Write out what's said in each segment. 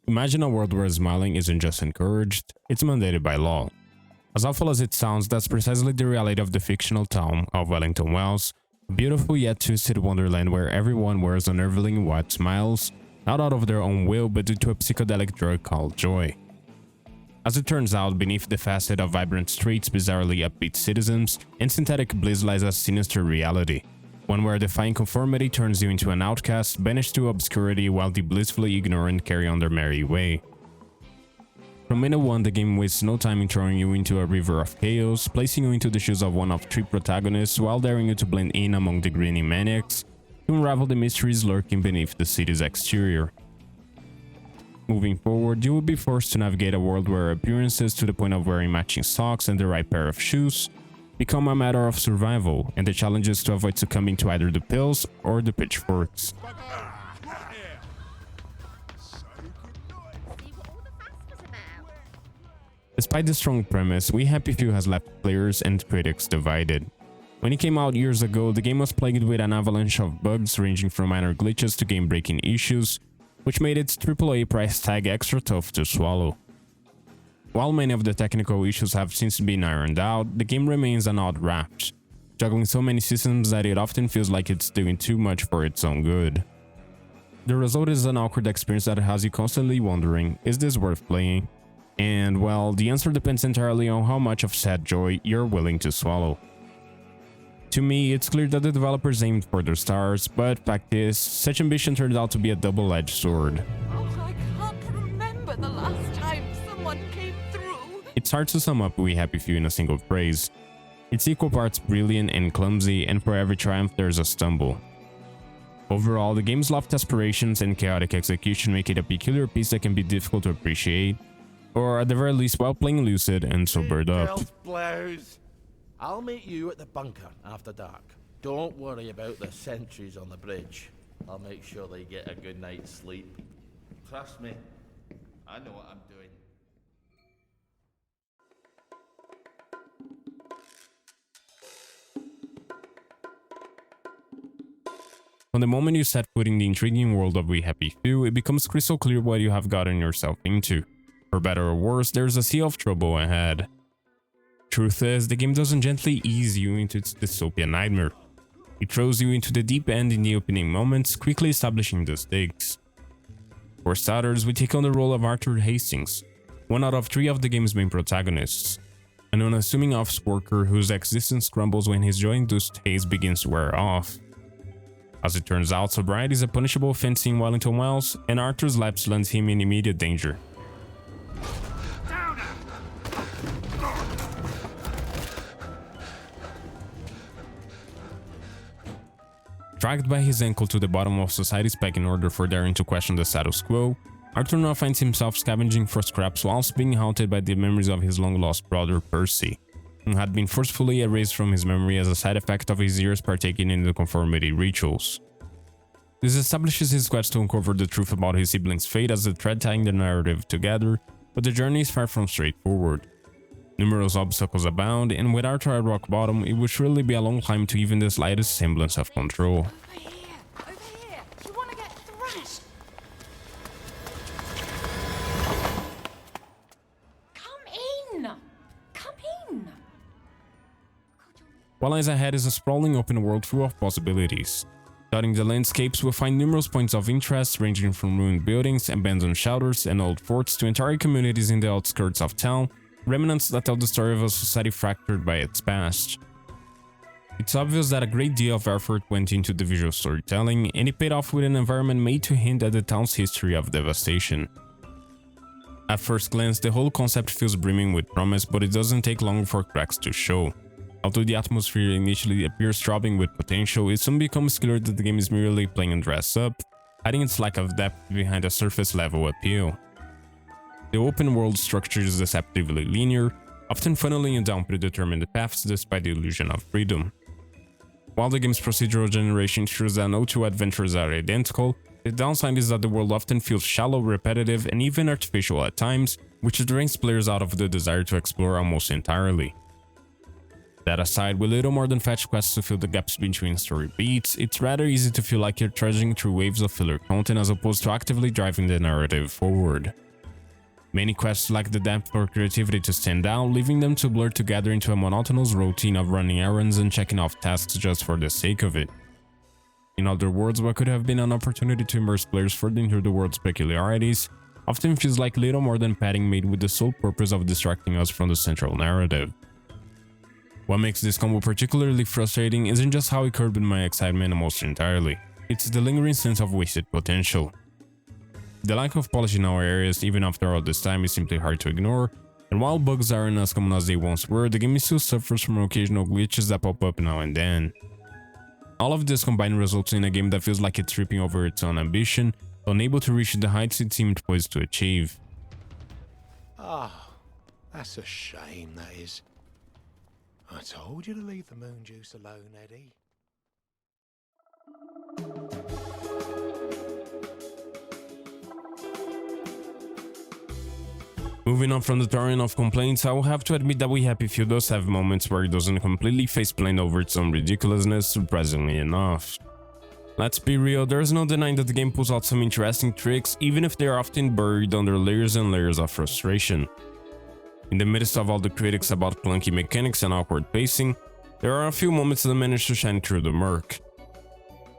Imagine a world where smiling isn't just encouraged, it's mandated by law. As awful as it sounds, that's precisely the reality of the fictional town of Wellington Wells, a beautiful yet twisted wonderland where everyone wears unnervingly wide smiles, not out of their own will but due to a psychedelic drug called joy. As it turns out, beneath the facade of vibrant streets, bizarrely upbeat citizens, and synthetic bliss lies a sinister reality, one where defying conformity turns you into an outcast, banished to obscurity while the blissfully ignorant carry on their merry way. From minute one, the game wastes no time in throwing you into a river of chaos, placing you into the shoes of one of three protagonists while daring you to blend in among the grinning maniacs to unravel the mysteries lurking beneath the city's exterior. Moving forward, you will be forced to navigate a world where appearances, to the point of wearing matching socks and the right pair of shoes, become a matter of survival, and the challenge is to avoid succumbing to either the pills or the pitchforks. Despite the strong premise, We Happy Few has left players and critics divided. When it came out years ago, the game was plagued with an avalanche of bugs ranging from minor glitches to game-breaking issues, which made its AAA price tag extra tough to swallow. While many of the technical issues have since been ironed out, the game remains an odd raft, juggling so many systems that it often feels like it's doing too much for its own good. The result is an awkward experience that has you constantly wondering, is this worth playing? And well, the answer depends entirely on how much of sad joy you're willing to swallow. To me, it's clear that the developers aimed for their stars, but fact is, such ambition turned out to be a double-edged sword. Oh, I can't remember the last time someone came through. It's hard to sum up We Happy Few in a single phrase. It's equal parts brilliant and clumsy, and for every triumph there's a stumble. Overall, the game's lofty aspirations and chaotic execution make it a peculiar piece that can be difficult to appreciate, or at the very least while playing lucid and sobered up. Blouse. I'll meet you at the bunker after dark. Don't worry about the sentries on the bridge. I'll make sure they get a good night's sleep. Trust me, I know what I'm doing. From the moment you set foot in the intriguing world of We Happy Few, it becomes crystal clear what you have gotten yourself into. For better or worse, there's a sea of trouble ahead. Truth is, the game doesn't gently ease you into its dystopian nightmare. It throws you into the deep end in the opening moments, quickly establishing the stakes. For starters, we take on the role of Arthur Hastings, one out of three of the game's main protagonists, an unassuming office worker whose existence crumbles when his joy-induced haze begins to wear off. As it turns out, sobriety is a punishable offense in Wellington Wells, and Arthur's lapse lands him in immediate danger. Dragged by his ankle to the bottom of society's peg in order for daring to question the status quo, Arthur now finds himself scavenging for scraps whilst being haunted by the memories of his long-lost brother Percy, who had been forcefully erased from his memory as a side effect of his years partaking in the conformity rituals. This establishes his quest to uncover the truth about his siblings' fate as the thread tying the narrative together, but the journey is far from straightforward. Numerous obstacles abound, and with Arthur at rock bottom, it would surely be a long climb to even the slightest semblance of control. Over here. You want to get thrashed? Come in. Come in. What lies ahead is a sprawling open world full of possibilities. Dotting the landscapes, we'll find numerous points of interest ranging from ruined buildings, abandoned shelters, and old forts to entire communities in the outskirts of town, remnants that tell the story of a society fractured by its past. It's obvious that a great deal of effort went into the visual storytelling, and it paid off with an environment made to hint at the town's history of devastation. At first glance, the whole concept feels brimming with promise, but it doesn't take long for cracks to show. Although the atmosphere initially appears throbbing with potential, it soon becomes clear that the game is merely playing a dress up, hiding its lack of depth behind a surface-level appeal. The open world structure is deceptively linear, often funneling you down predetermined paths despite the illusion of freedom. While the game's procedural generation ensures that no two adventures are identical, the downside is that the world often feels shallow, repetitive, and even artificial at times, which drains players out of the desire to explore almost entirely. That aside, with little more than fetch quests to fill the gaps between story beats, it's rather easy to feel like you're trudging through waves of filler content as opposed to actively driving the narrative forward. Many quests lack the depth or creativity to stand out, leaving them to blur together into a monotonous routine of running errands and checking off tasks just for the sake of it. In other words, what could have been an opportunity to immerse players further into the world's peculiarities often feels like little more than padding made with the sole purpose of distracting us from the central narrative. What makes this combo particularly frustrating isn't just how it curbed my excitement almost entirely, it's the lingering sense of wasted potential. The lack of polish in our areas, even after all this time, is simply hard to ignore, and while bugs aren't as common as they once were, the game still suffers from occasional glitches that pop up now and then. All of this combined results in a game that feels like it's tripping over its own ambition, unable to reach the heights it seemed poised to achieve. Ah, that's a shame, that is. I told you to leave the moon juice alone, Eddie. Moving on from the torrent of complaints, I will have to admit that We Happy Few does have moments where it doesn't completely faceplant over its own ridiculousness, surprisingly enough. Let's be real, there's no denying that the game pulls out some interesting tricks, even if they are often buried under layers and layers of frustration. In the midst of all the critics about clunky mechanics and awkward pacing, there are a few moments that manage to shine through the murk.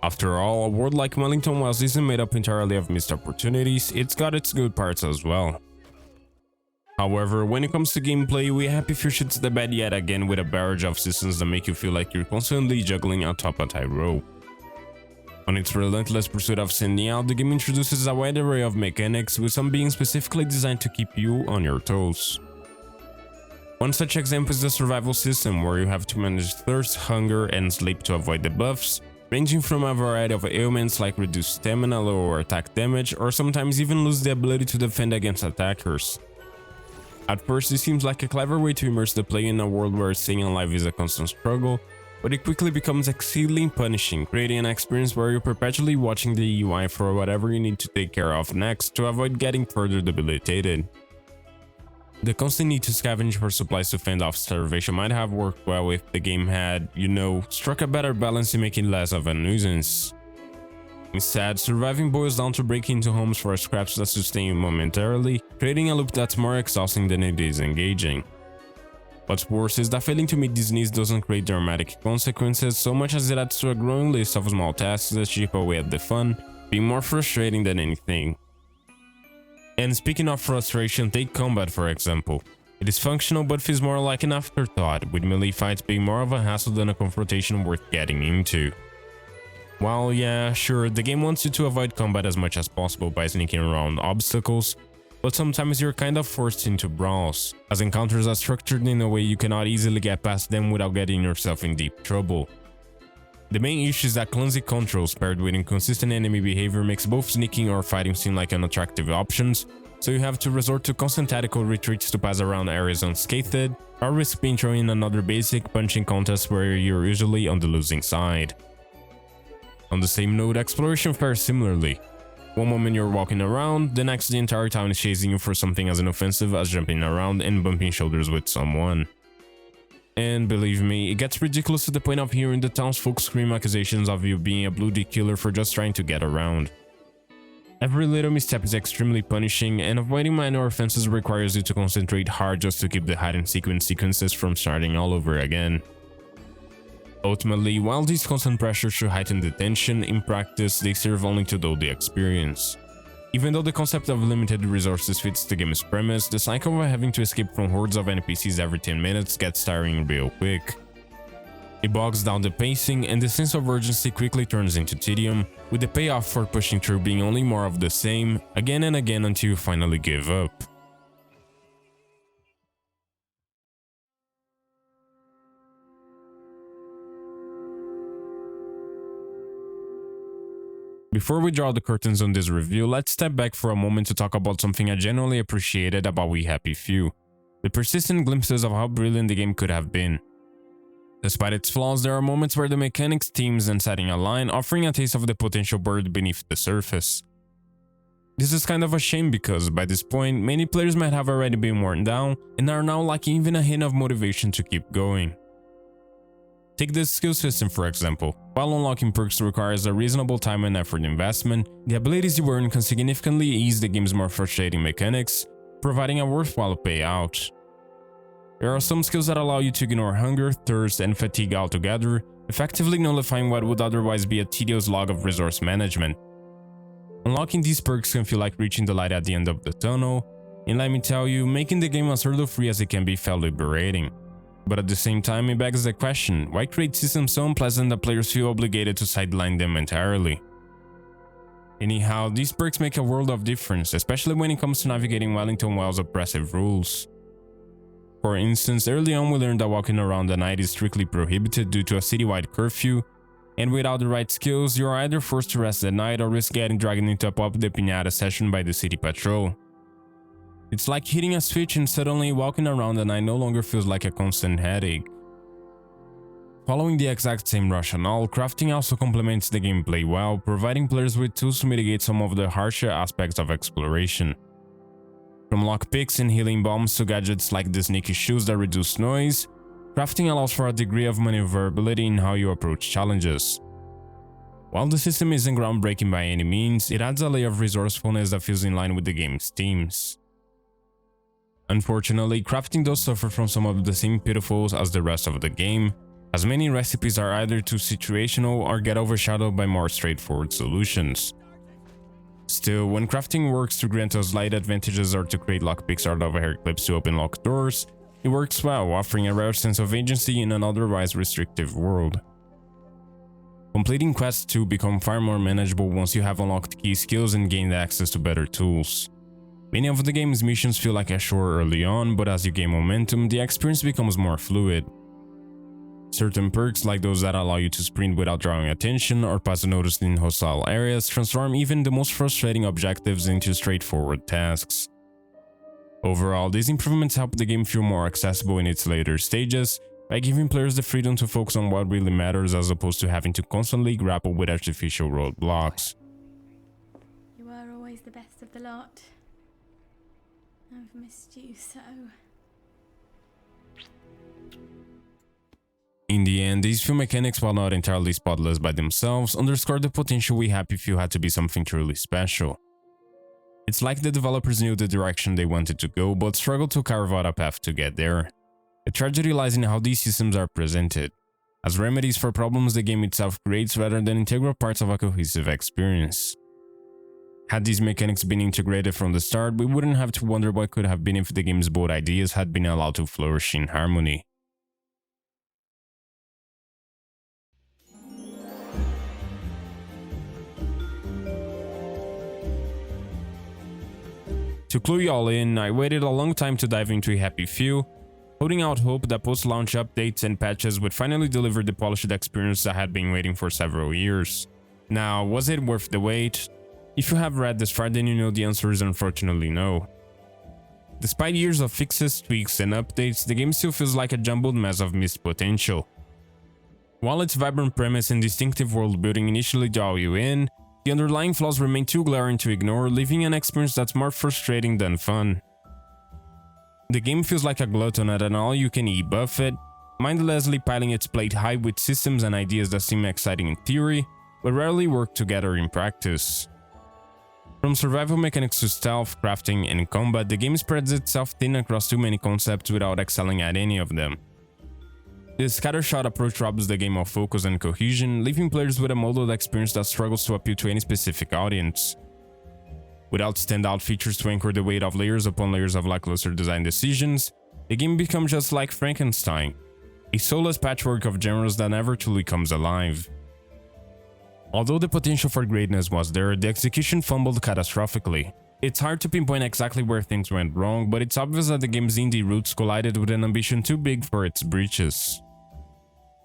After all, a world like Wellington Wells isn't made up entirely of missed opportunities, it's got its good parts as well. However, when it comes to gameplay, We Happy Few shits the bed yet again with a barrage of systems that make you feel like you're constantly juggling atop a tightrope. On its relentless pursuit of standing out, the game introduces a wide array of mechanics, with some being specifically designed to keep you on your toes. One such example is the survival system, where you have to manage thirst, hunger, and sleep to avoid debuffs, ranging from a variety of ailments like reduced stamina, lower attack damage, or sometimes even lose the ability to defend against attackers. At first, it seems like a clever way to immerse the player in a world where staying alive is a constant struggle, but it quickly becomes exceedingly punishing, creating an experience where you're perpetually watching the UI for whatever you need to take care of next to avoid getting further debilitated. The constant need to scavenge for supplies to fend off starvation might have worked well if the game had, struck a better balance in making less of a nuisance. Instead, surviving boils down to breaking into homes for scraps that sustain you momentarily, creating a loop that's more exhausting than it is engaging. What's worse is that failing to meet these needs doesn't create dramatic consequences so much as it adds to a growing list of small tasks that chip away at the fun, being more frustrating than anything. And speaking of frustration, take combat for example. It is functional but feels more like an afterthought, with melee fights being more of a hassle than a confrontation worth getting into. While yeah, sure, the game wants you to avoid combat as much as possible by sneaking around obstacles, but sometimes you're kind of forced into brawls, as encounters are structured in a way you cannot easily get past them without getting yourself in deep trouble. The main issue is that clumsy controls paired with inconsistent enemy behavior makes both sneaking or fighting seem like unattractive options, so you have to resort to constant tactical retreats to pass around areas unscathed, or risk being thrown in another basic punching contest where you're usually on the losing side. On the same note, exploration fares similarly. One moment you're walking around, the next the entire town is chasing you for something as inoffensive as jumping around and bumping shoulders with someone. And believe me, it gets ridiculous to the point of hearing the townsfolk scream accusations of you being a bloody killer for just trying to get around. Every little misstep is extremely punishing, and avoiding minor offenses requires you to concentrate hard just to keep the hide-and-seek sequences from starting all over again. Ultimately, while these constant pressures should heighten the tension, in practice they serve only to dull the experience. Even though the concept of limited resources fits the game's premise, the cycle of having to escape from hordes of NPCs every 10 minutes gets tiring real quick. It bogs down the pacing, and the sense of urgency quickly turns into tedium, with the payoff for pushing through being only more of the same, again and again until you finally give up. Before we draw the curtains on this review, let's step back for a moment to talk about something I genuinely appreciated about We Happy Few: the persistent glimpses of how brilliant the game could have been. Despite its flaws, there are moments where the mechanics, themes, and setting align, offering a taste of the potential buried beneath the surface. This is kind of a shame because, by this point, many players might have already been worn down and are now lacking even a hint of motivation to keep going. Take the skill system for example. While unlocking perks requires a reasonable time and effort investment, the abilities you earn can significantly ease the game's more frustrating mechanics, providing a worthwhile payout. There are some skills that allow you to ignore hunger, thirst, and fatigue altogether, effectively nullifying what would otherwise be a tedious log of resource management. Unlocking these perks can feel like reaching the light at the end of the tunnel, and let me tell you, making the game as hurdle-free as it can be felt liberating. But at the same time, it begs the question, why create systems so unpleasant that players feel obligated to sideline them entirely? Anyhow, these perks make a world of difference, especially when it comes to navigating Wellington Wells' oppressive rules. For instance, early on we learned that walking around at night is strictly prohibited due to a citywide curfew, and without the right skills, you are either forced to rest at night or risk getting dragged into a Pop de Piñata session by the city patrol. It's like hitting a switch and suddenly walking around at night no longer feels like a constant headache. Following the exact same rationale, crafting also complements the gameplay well, providing players with tools to mitigate some of the harsher aspects of exploration. From lockpicks and healing bombs to gadgets like the sneaky shoes that reduce noise, crafting allows for a degree of maneuverability in how you approach challenges. While the system isn't groundbreaking by any means, it adds a layer of resourcefulness that feels in line with the game's themes. Unfortunately, crafting does suffer from some of the same pitfalls as the rest of the game, as many recipes are either too situational or get overshadowed by more straightforward solutions. Still, when crafting works to grant us slight advantages or to create lockpicks out of hair clips to open locked doors, it works well, offering a rare sense of agency in an otherwise restrictive world. Completing quests too become far more manageable once you have unlocked key skills and gained access to better tools. Many of the game's missions feel like a chore early on, but as you gain momentum, the experience becomes more fluid. Certain perks, like those that allow you to sprint without drawing attention or pass unnoticed in hostile areas, transform even the most frustrating objectives into straightforward tasks. Overall, these improvements help the game feel more accessible in its later stages, by giving players the freedom to focus on what really matters as opposed to having to constantly grapple with artificial roadblocks. You were always the best of the lot. I've missed you so. In the end, these few mechanics, while not entirely spotless by themselves, underscore the potential we happy few had to be something truly special. It's like the developers knew the direction they wanted to go, but struggled to carve out a path to get there. The tragedy lies in how these systems are presented, as remedies for problems the game itself creates rather than integral parts of a cohesive experience. Had these mechanics been integrated from the start, we wouldn't have to wonder what could have been if the game's bold ideas had been allowed to flourish in harmony. To clue you all in, I waited a long time to dive into a happy few, holding out hope that post-launch updates and patches would finally deliver the polished experience I had been waiting for several years. Now, was it worth the wait? If you have read this far, then you know the answer is unfortunately no. Despite years of fixes, tweaks, and updates, the game still feels like a jumbled mess of missed potential. While its vibrant premise and distinctive world building initially draw you in, the underlying flaws remain too glaring to ignore, leaving an experience that's more frustrating than fun. The game feels like a glutton at an all-you-can-eat buffet, mindlessly piling its plate high with systems and ideas that seem exciting in theory, but rarely work together in practice. From survival mechanics to stealth, crafting, and combat, the game spreads itself thin across too many concepts without excelling at any of them. This scattershot approach robs the game of focus and cohesion, leaving players with a muddled experience that struggles to appeal to any specific audience. Without standout features to anchor the weight of layers upon layers of lackluster design decisions, the game becomes just like Frankenstein, a soulless patchwork of genres that never truly comes alive. Although the potential for greatness was there, the execution fumbled catastrophically. It's hard to pinpoint exactly where things went wrong, but it's obvious that the game's indie roots collided with an ambition too big for its britches.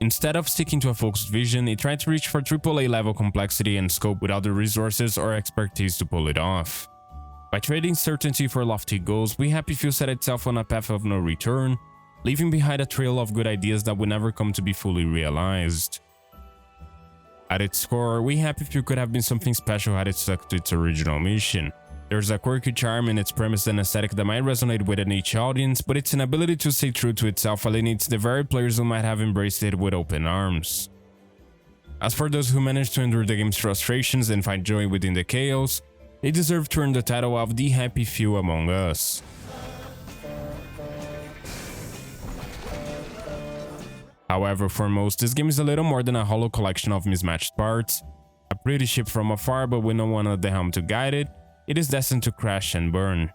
Instead of sticking to a focused vision, it tried to reach for AAA level complexity and scope without the resources or expertise to pull it off. By trading certainty for lofty goals, We Happy Few set itself on a path of no return, leaving behind a trail of good ideas that would never come to be fully realized. At its core, We Happy Few could have been something special had it stuck to its original mission, There's a quirky charm in its premise and aesthetic that might resonate with a niche audience, but its inability to stay true to itself alienates the very players who might have embraced it with open arms. As for those who manage to endure the game's frustrations and find joy within the chaos, they deserve to earn the title of the happy few among us. However, for most, this game is a little more than a hollow collection of mismatched parts. A pretty ship from afar, but with no one at the helm to guide it, it is destined to crash and burn.